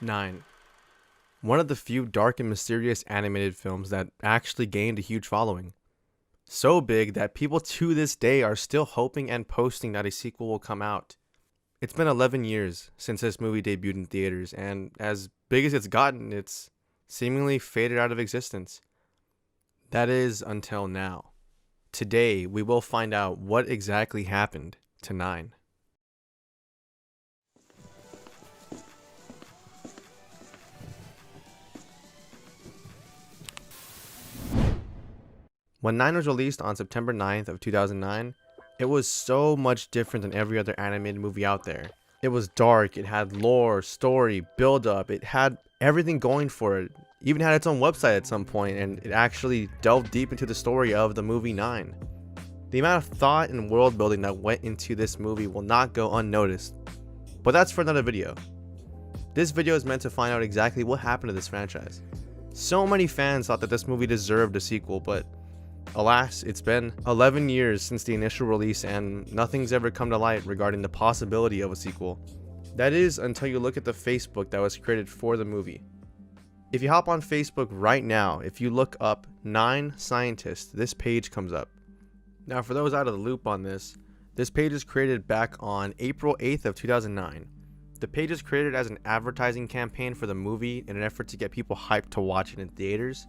9. One of the few dark and mysterious animated films that actually gained a huge following. So big that people to this day are still hoping and posting that a sequel will come out. It's been 11 years since this movie debuted in theaters, and as big as it's gotten, it's seemingly faded out of existence. That is until now. Today, we will find out what exactly happened to 9. When 9 was released on September 9th of 2009, it was so much different than every other animated movie out there. It was dark, it had lore, story, build-up, it had everything going for it. Even had its own website at some point, and it actually delved deep into the story of the movie 9. The amount of thought and world building that went into this movie will not go unnoticed, but that's for another video. This video is meant to find out exactly what happened to this franchise. So many fans thought that this movie deserved a sequel, but alas, it's been 11 years since the initial release and nothing's ever come to light regarding the possibility of a sequel. That is until you look at the Facebook that was created for the movie. If you hop on Facebook right now, if you look up 9 Scientists, this page comes up. Now for those out of the loop on this page is created back on April 8th of 2009. The page is created as an advertising campaign for the movie in an effort to get people hyped to watch it in theaters.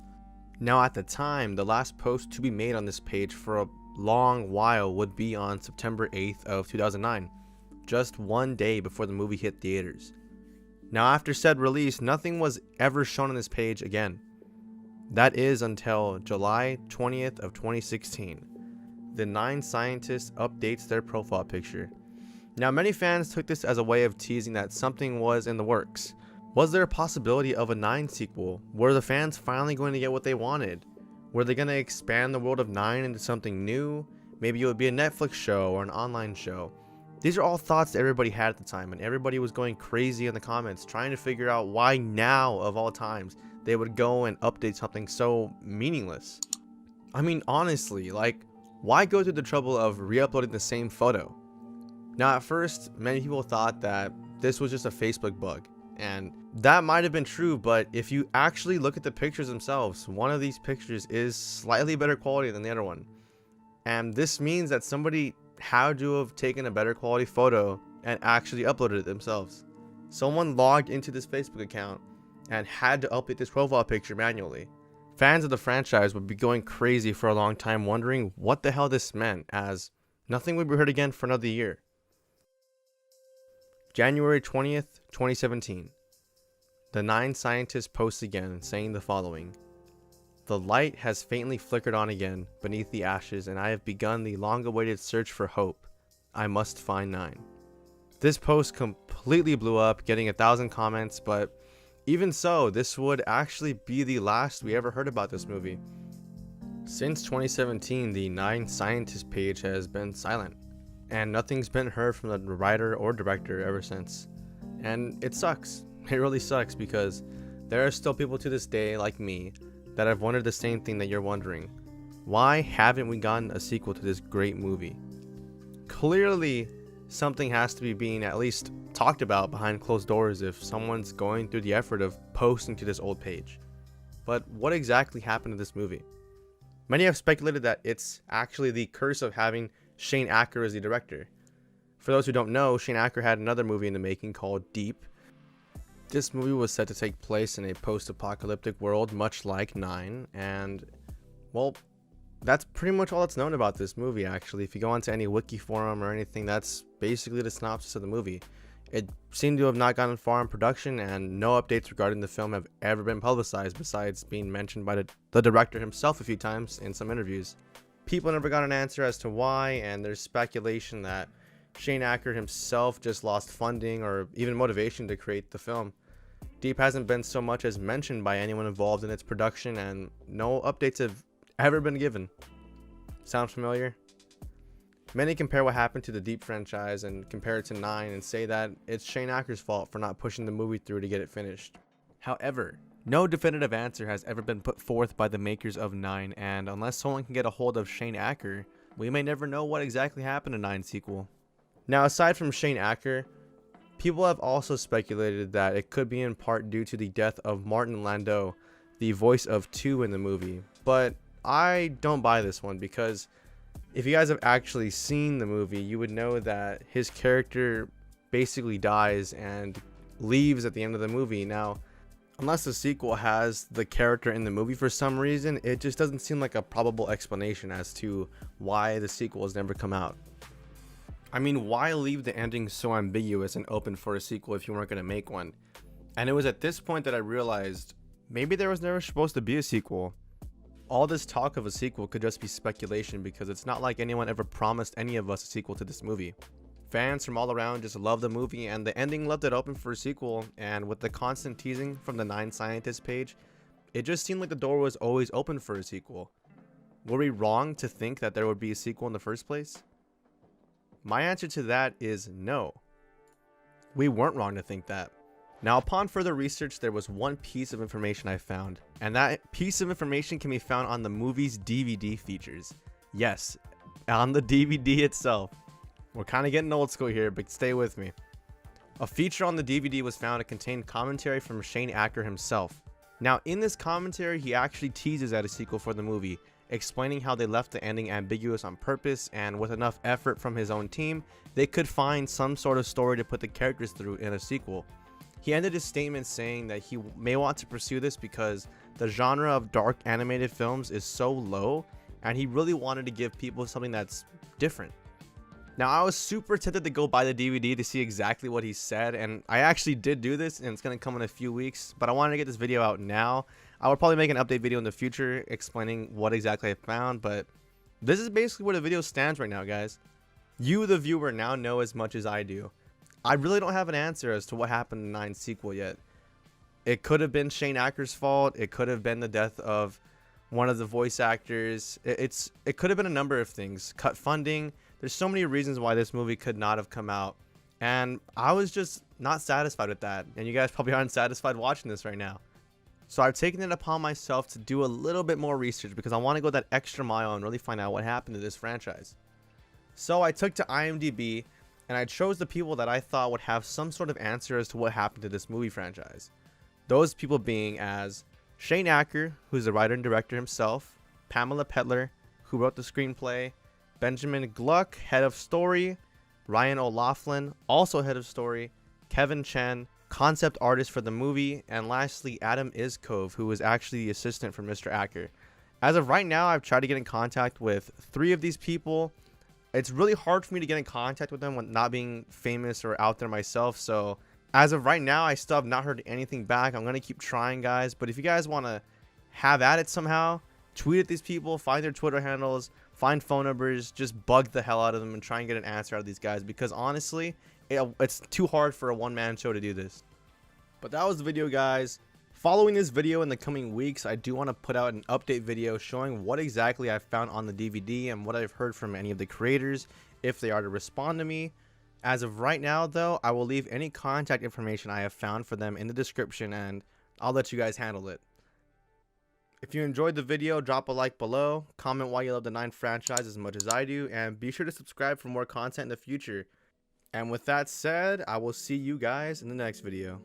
Now at the time, the last post to be made on this page for a long while would be on September 8th of 2009, just one day before the movie hit theaters. Now after said release, nothing was ever shown on this page again. That is until July 20th of 2016. The 9 Scientists updates their profile picture. Now many fans took this as a way of teasing that something was in the works. Was there a possibility of a 9 sequel? Were the fans finally going to get what they wanted? Were they going to expand the world of 9 into something new? Maybe it would be a Netflix show or an online show. These are all thoughts that everybody had at the time, and everybody was going crazy in the comments trying to figure out why now of all times they would go and update something so meaningless. I mean, honestly, why go through the trouble of re-uploading the same photo? Now at first, many people thought that this was just a Facebook bug. And that might have been true, but if you actually look at the pictures themselves, one of these pictures is slightly better quality than the other one. And this means that somebody had to have taken a better quality photo and actually uploaded it themselves. Someone logged into this Facebook account and had to update this profile picture manually. Fans of the franchise would be going crazy for a long time wondering what the hell this meant, as nothing would be heard again for another year. January 20th, 2017. The 9 Scientists post again saying the following. The light has faintly flickered on again beneath the ashes, and I have begun the long-awaited search for hope. I must find 9. This post completely blew up, getting 1,000 comments, but even so, this would actually be the last we ever heard about this movie. Since 2017, the 9 Scientists page has been silent, and nothing's been heard from the writer or director ever since. And it sucks. It really sucks, because there are still people to this day, like me, that have wondered the same thing that you're wondering. Why haven't we gotten a sequel to this great movie? Clearly, something has to be being at least talked about behind closed doors if someone's going through the effort of posting to this old page. But what exactly happened to this movie? Many have speculated that it's actually the curse of having Shane Acker as the director. For those who don't know, Shane Acker had another movie in the making called Deep. This movie was set to take place in a post-apocalyptic world much like 9, and well, that's pretty much all that's known about this movie actually. If you go onto any wiki forum or anything, that's basically the synopsis of the movie. It seemed to have not gotten far in production, and no updates regarding the film have ever been publicized besides being mentioned by the director himself a few times in some interviews. People never got an answer as to why, and there's speculation that Shane Acker himself just lost funding or even motivation to create the film. Deep hasn't been so much as mentioned by anyone involved in its production, and no updates have ever been given. Sound familiar? Many compare what happened to the Deep franchise and compare it to 9 and say that it's Shane Acker's fault for not pushing the movie through to get it finished. However, no definitive answer has ever been put forth by the makers of 9, and unless someone can get a hold of Shane Acker, we may never know what exactly happened to 9 sequel. Now aside from Shane Acker, People have also speculated that it could be in part due to the death of Martin Landau, the voice of 2 in the movie, but I don't buy this one because if you guys have actually seen the movie, you would know that his character basically dies and leaves at the end of the movie. Now, unless the sequel has the character in the movie for some reason, it just doesn't seem like a probable explanation as to why the sequel has never come out. I mean, why leave the ending so ambiguous and open for a sequel if you weren't going to make one? And it was at this point that I realized maybe there was never supposed to be a sequel. All this talk of a sequel could just be speculation because it's not like anyone ever promised any of us a sequel to this movie. Fans from all around just love the movie and the ending left it open for a sequel, and with the constant teasing from the 9 Scientists page, it just seemed like the door was always open for a sequel. Were we wrong to think that there would be a sequel in the first place? My answer to that is no. We weren't wrong to think that. Now, upon further research, there was one piece of information I found, and that piece of information can be found on the movie's DVD features. Yes, on the DVD itself. We're kind of getting old school here, but stay with me. A feature on the DVD was found to contain commentary from Shane Acker himself. Now, in this commentary, he actually teases at a sequel for the movie, explaining how they left the ending ambiguous on purpose, and with enough effort from his own team, they could find some sort of story to put the characters through in a sequel. He ended his statement saying that he may want to pursue this because the genre of dark animated films is so low, and he really wanted to give people something that's different. Now, I was super tempted to go buy the DVD to see exactly what he said, and I actually did do this, and it's going to come in a few weeks, but I wanted to get this video out now. I will probably make an update video in the future explaining what exactly I found, but this is basically where the video stands right now, guys. You, the viewer, now know as much as I do. I really don't have an answer as to what happened in the 9 sequel yet. It could have been Shane Acker's fault. It could have been the death of one of the voice actors. It could have been a number of things. Cut funding. There's so many reasons why this movie could not have come out. And I was just not satisfied with that. And you guys probably aren't satisfied watching this right now. So I've taken it upon myself to do a little bit more research because I want to go that extra mile and really find out what happened to this franchise. So I took to IMDb and I chose the people that I thought would have some sort of answer as to what happened to this movie franchise. Those people being as Shane Acker, who's the writer and director himself, Pamela Petler, who wrote the screenplay, Benjamin Gluck, head of story, Ryan O'Loughlin, also head of story, Kevin Chen, concept artist for the movie, and lastly Adam Iskov, who was actually the assistant for Mr. Acker. As of right now, I've tried to get in contact with 3 of these people. It's really hard for me to get in contact with them when not being famous or out there myself, so as of right now, I still have not heard anything back. I'm going to keep trying, guys, but if you guys want to have at it somehow, tweet at these people, find their Twitter handles, find phone numbers, just bug the hell out of them and try and get an answer out of these guys, because honestly, it's too hard for a one-man show to do this. But that was the video, guys. Following this video in the coming weeks, I do want to put out an update video showing what exactly I found on the DVD and what I've heard from any of the creators, if they are to respond to me. As of right now, though, I will leave any contact information I have found for them in the description, and I'll let you guys handle it. If you enjoyed the video, drop a like below, comment why you love the 9 franchise as much as I do, and be sure to subscribe for more content in the future. And with that said, I will see you guys in the next video.